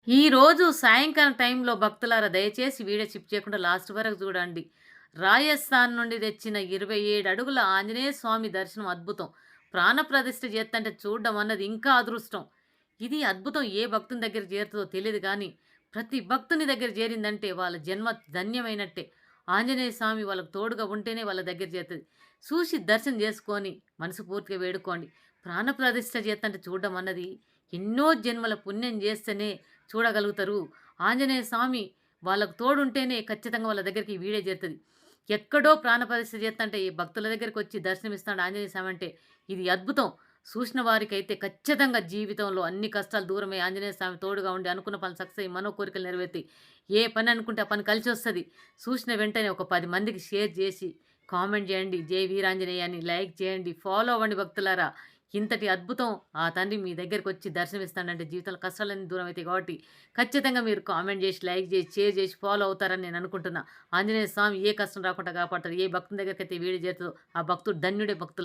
ఈరోజు సాయంకాలం టైంలో భక్తులారా దయచేసి వీడియో స్కిప్ చేయకుండా లాస్ట్ వరకు చూడండి. రాజస్థాన్ నుండి తెచ్చిన 27 అడుగుల ఆంజనేయ స్వామి దర్శనం అద్భుతం. ప్రాణప్రతిష్ఠ చేత్తంటే చూడడం అన్నది ఇంకా అదృష్టం. ఇది అద్భుతం ఏ భక్తుని దగ్గర చేరుతదో తెలీదు గానీ, ప్రతి భక్తుని దగ్గర చేరిందంటే వాళ్ళ జన్మ ధన్యమైనట్టే. ఆంజనేయ స్వామి వాళ్ళకి తోడుగా ఉంటేనే వాళ్ళ దగ్గర చేరుతది. చూసి దర్శనం చేసుకొని మనస్ఫూర్తిగా వేడుకోండి. ప్రాణప్రతిష్ఠ చేత్తంటే చూడడం అన్నది ఎన్నో జన్మల పుణ్యం చేస్తేనే చూడగలుగుతారు. ఆంజనేయ స్వామి వాళ్ళకు తోడుంటేనే ఖచ్చితంగా వాళ్ళ దగ్గరికి ఈ వీడే చేరుతది. ఎక్కడో ప్రాణప్రతిష్ఠ చేత్తంటే ఈ భక్తుల దగ్గరికొచ్చి దర్శనమిస్తాడు ఆంజనేయ స్వామి అంటే ఇది అద్భుతం. చూసిన వారికైతే ఖచ్చితంగా జీవితంలో అన్ని కష్టాలు దూరమై ఆంజనేయ స్వామి తోడుగా ఉండి అనుకున్న పనులు సక్సెస్ అయ్యి మనో కోరికలు నెరవేరుతాయి. ఏ పని అనుకుంటే ఆ పని కలిసొస్తది. చూసిన వెంటనే ఒక 10 మందికి షేర్ చేసి, కామెంట్ చేయండి. జై వీరాంజనేయ అని లైక్ చేయండి. ఫాలో అవ్వండి భక్తులారా. ఇంతటి అద్భుతం ఆ తండ్రి మీ దగ్గరికొచ్చి దర్శనమిస్తాడంటే జీవితంలో కష్టాలన్నీ దూరం అయితాయి కాబట్టి ఖచ్చితంగా మీరు కామెంట్ చేసి, లైక్ చేసి, షేర్ చేసి ఫాలో అవుతారని నేను అనుకుంటున్నా. ఆంజనేయ స్వామి ఏ కష్టం రాకుండా కాపాడతాడు. ఏ భక్తుని దగ్గరికైతే వీడు చేరుతదో ఆ భక్తుడు ధన్యుడే భక్తులు.